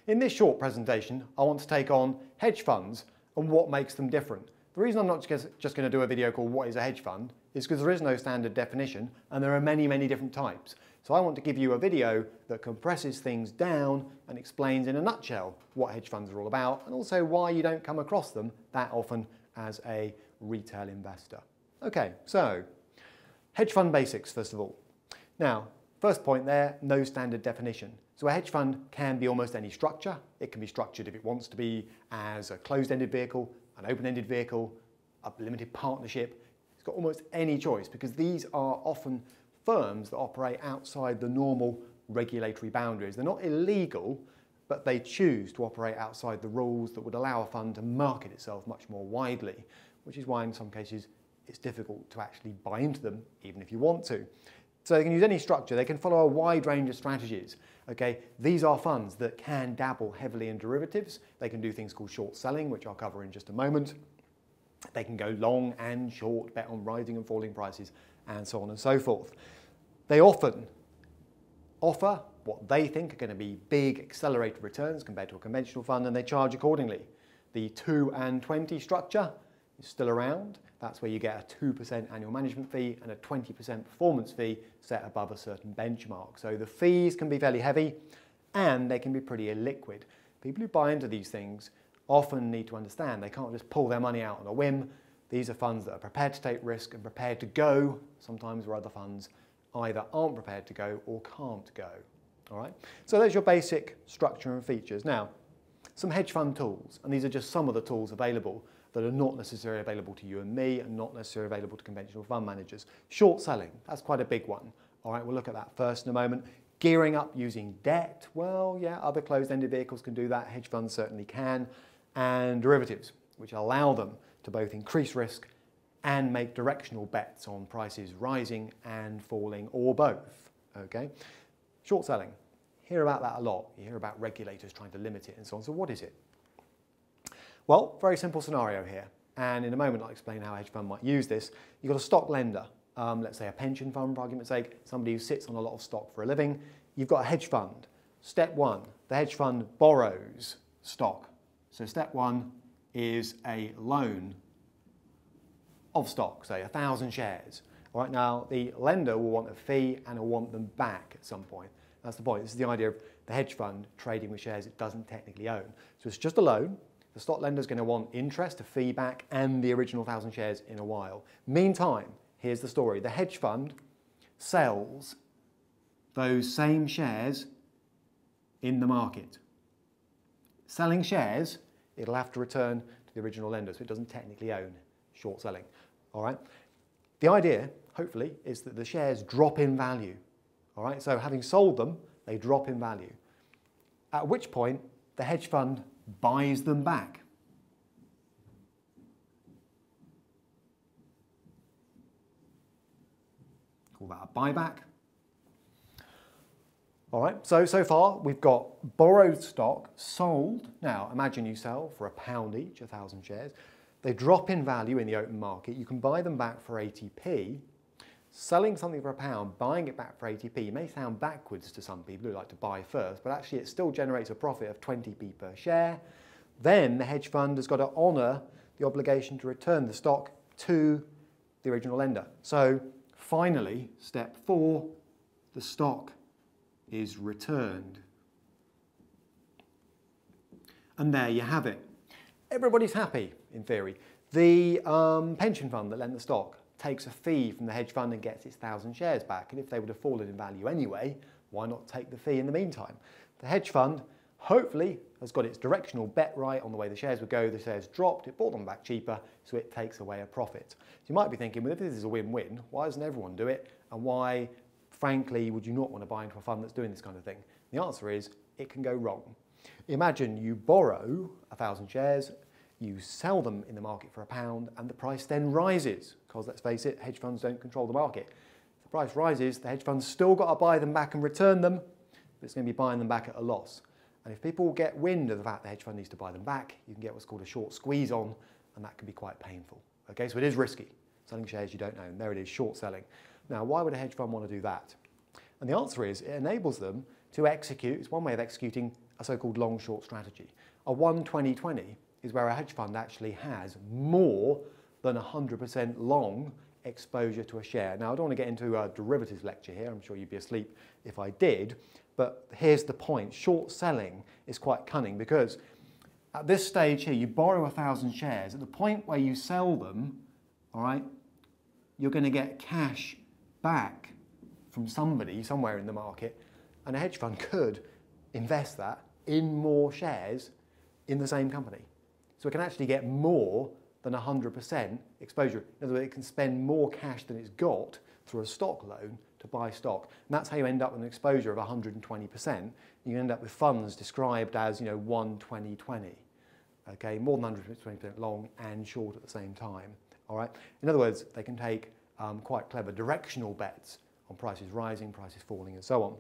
In this short presentation, I want to take on hedge funds and what makes them different. The reason I'm not just going to do a video called What is a Hedge Fund is because there is no standard definition and there are many, many different types. So I want to give you a video that compresses things down and explains in a nutshell what hedge funds are all about and also why you don't come across them that often as a retail investor. Okay, so hedge fund basics first of all. Now, first point there, no standard definition. So a hedge fund can be almost any structure. It can be structured if it wants to be as a closed-ended vehicle, an open-ended vehicle, a limited partnership. It's got almost any choice because these are often firms that operate outside the normal regulatory boundaries. They're not illegal, but they choose to operate outside the rules that would allow a fund to market itself much more widely, which is why in some cases it's difficult to actually buy into them, even if you want to. So they can use any structure, they can follow a wide range of strategies. Okay, these are funds that can dabble heavily in derivatives. They can do things called short selling, which I'll cover in just a moment. They can go long and short, bet on rising and falling prices, and so on and so forth. They often offer what they think are going to be big accelerated returns compared to a conventional fund, and they charge accordingly. The 2 and 20 structure is still around. That's where you get a 2% annual management fee and a 20% performance fee set above a certain benchmark. So the fees can be fairly heavy and they can be pretty illiquid. People who buy into these things often need to understand they can't just pull their money out on a whim. These are funds that are prepared to take risk and prepared to go, sometimes where other funds either aren't prepared to go or can't go. All right? So there's your basic structure and features. Now, some hedge fund tools, and these are just some of the tools available that are not necessarily available to you and me and not necessarily available to conventional fund managers. Short selling, that's quite a big one. All right, we'll look at that first in a moment. Gearing up using debt, well, yeah, other closed-ended vehicles can do that, hedge funds certainly can. And derivatives, which allow them to both increase risk and make directional bets on prices rising and falling or both, okay? Short selling, hear about that a lot. You hear about regulators trying to limit it and so on. So what is it? Well, very simple scenario here, and in a moment I'll explain how a hedge fund might use this. You've got a stock lender, let's say a pension fund for argument's sake, somebody who sits on a lot of stock for a living. You've got a hedge fund. Step one, the hedge fund borrows stock. So step one is a loan of stock, say 1,000 shares. All right, now the lender will want a fee and will want them back at some point. That's the point. This is the idea of the hedge fund trading with shares it doesn't technically own. So it's just a loan. The stock lender is going to want interest, a fee back, and the original 1,000 shares in a while. Meantime, here's the story. The hedge fund sells those same shares in the market. Selling shares, it'll have to return to the original lender, so it doesn't technically own. Short selling. All right. The idea, hopefully, is that the shares drop in value. All right. So having sold them, they drop in value. At which point, the hedge fund buys them back. Call that a buyback. All right, so far we've got borrowed stock sold. Now imagine you sell for £1 each, 1,000 shares. They drop in value in the open market. You can buy them back for 80p. Selling something for £1, buying it back for 80p may sound backwards to some people who like to buy first, but actually it still generates a profit of 20p per share. Then the hedge fund has got to honour the obligation to return the stock to the original lender. So finally, step 4, the stock is returned. And there you have it. Everybody's happy, in theory. The pension fund that lent the stock takes a fee from the hedge fund and gets its 1,000 shares back. And if they would have fallen in value anyway, why not take the fee in the meantime? The hedge fund, hopefully, has got its directional bet right on the way the shares would go. The shares dropped, it bought them back cheaper, so it takes away a profit. So you might be thinking, well, if this is a win-win, why doesn't everyone do it? And why, frankly, would you not want to buy into a fund that's doing this kind of thing? The answer is, it can go wrong. Imagine you borrow 1,000 shares, you sell them in the market for £1 and the price then rises because, let's face it, hedge funds don't control the market. If the price rises, the hedge fund's still got to buy them back and return them, but it's going to be buying them back at a loss. And if people get wind of the fact the hedge fund needs to buy them back, you can get what's called a short squeeze on, and that can be quite painful. Okay, so it is risky. Selling shares you don't own. There it is, short selling. Now, why would a hedge fund want to do that? And the answer is it enables them to execute, it's one way of executing a so-called long-short strategy. A 1-20-20 is where a hedge fund actually has more than 100% long exposure to a share. Now, I don't want to get into a derivatives lecture here. I'm sure you'd be asleep if I did. But here's the point. Short selling is quite cunning because at this stage here, you borrow 1,000 shares. At the point where you sell them, all right, you're going to get cash back from somebody somewhere in the market, and a hedge fund could invest that in more shares in the same company. So it can actually get more than 100% exposure. In other words, it can spend more cash than it's got through a stock loan to buy stock. And that's how you end up with an exposure of 120%. You end up with funds described as, 1-20-20. Okay, more than 120% long and short at the same time. All right. In other words, they can take quite clever directional bets on prices rising, prices falling, and so on.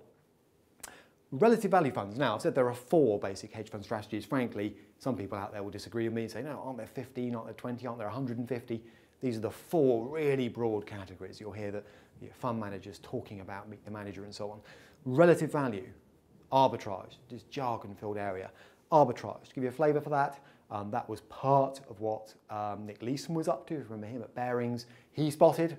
Relative value funds. Now, I've said there are 4 basic hedge fund strategies. Frankly, some people out there will disagree with me and say, no, aren't there 15, aren't there 20, aren't there 150? These are the 4 really broad categories. You'll hear that fund managers talking about meet the manager and so on. Relative value, arbitrage, this jargon-filled area. Arbitrage, to give you a flavour for that, that was part of what Nick Leeson was up to. Remember him at Barings? He spotted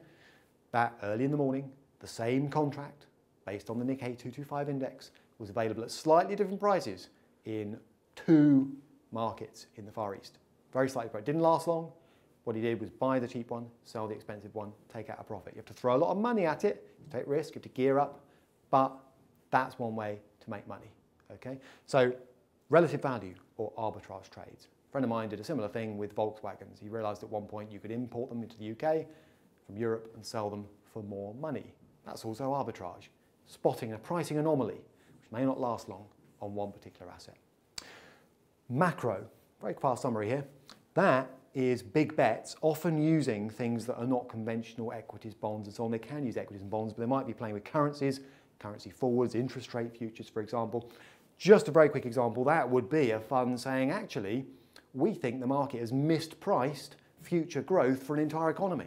that early in the morning, the same contract based on the Nikkei 225 index was available at slightly different prices in 2 markets in the Far East. Very slightly priced. Didn't last long. What he did was buy the cheap one, sell the expensive one, take out a profit. You have to throw a lot of money at it, take risk, you have to gear up, but that's one way to make money. Okay? So relative value or arbitrage trades. A friend of mine did a similar thing with Volkswagens. He realised at one point you could import them into the UK from Europe and sell them for more money. That's also arbitrage. Spotting a pricing anomaly, which may not last long on one particular asset. Macro, very fast summary here. That is big bets, often using things that are not conventional equities, bonds and so on. They can use equities and bonds, but they might be playing with currencies, currency forwards, interest rate futures, for example. Just a very quick example, that would be a fund saying, actually, we think the market has mispriced future growth for an entire economy.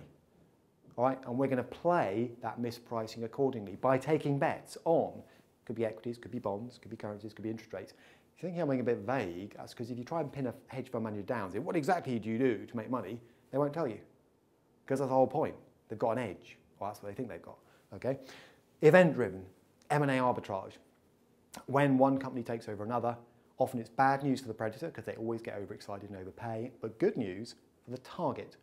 All right, and we're going to play that mispricing accordingly by taking bets on, could be equities, could be bonds, could be currencies, could be interest rates. If you think I'm being a bit vague, that's because if you try and pin a hedge fund manager down, say, what exactly do you do to make money? They won't tell you, because that's the whole point. They've got an edge, or that's what they think they've got. Okay, event-driven, M&A arbitrage. When one company takes over another, often it's bad news for the predator because they always get overexcited and overpay, but good news for the target.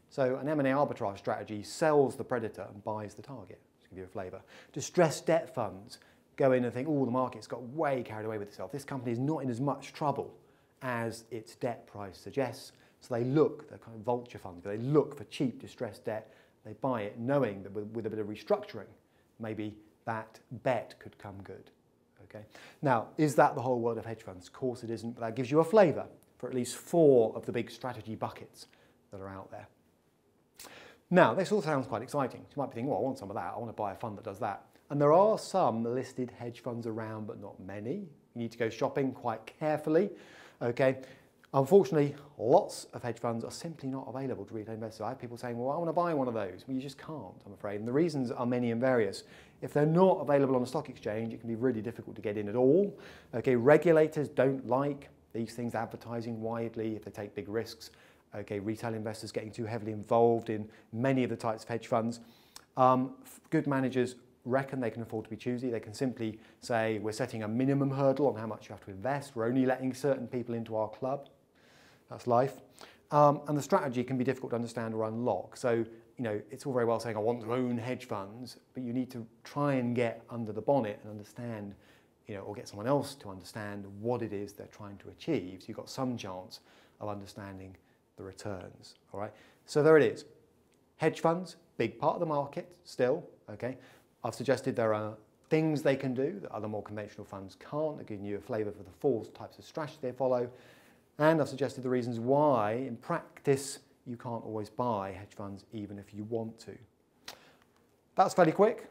So an M&A arbitrage strategy sells the predator and buys the target, to give you a flavour. Distressed debt funds go in and think, oh, the market's got way carried away with itself. This company is not in as much trouble as its debt price suggests. So they look, they're kind of vulture funds, but they look for cheap distressed debt. They buy it knowing that with a bit of restructuring, maybe that bet could come good. Okay. Now, is that the whole world of hedge funds? Of course it isn't, but that gives you a flavour for at least 4 of the big strategy buckets that are out there. Now, this all sounds quite exciting. You might be thinking, well, I want some of that. I want to buy a fund that does that. And there are some listed hedge funds around, but not many. You need to go shopping quite carefully. Okay. Unfortunately, lots of hedge funds are simply not available to retail investors. I have people saying, well, I want to buy one of those. Well, you just can't, I'm afraid. And the reasons are many and various. If they're not available on a stock exchange, it can be really difficult to get in at all. Okay, regulators don't like these things advertising widely if they take big risks. Okay, retail investors getting too heavily involved in many of the types of hedge funds. Good managers reckon they can afford to be choosy. They can simply say, we're setting a minimum hurdle on how much you have to invest. We're only letting certain people into our club. That's life. And the strategy can be difficult to understand or unlock. So, it's all very well saying, I want to own hedge funds, but you need to try and get under the bonnet and understand, or get someone else to understand what it is they're trying to achieve. So you've got some chance of understanding the returns, all right? So there it is. Hedge funds, big part of the market still, okay? I've suggested there are things they can do that other more conventional funds can't. They're giving you a flavour for the 4 types of strategy they follow. And I've suggested the reasons why, in practice, you can't always buy hedge funds even if you want to. That's fairly quick.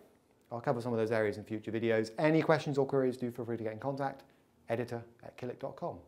I'll cover some of those areas in future videos. Any questions or queries, do feel free to get in contact. editor@killick.com.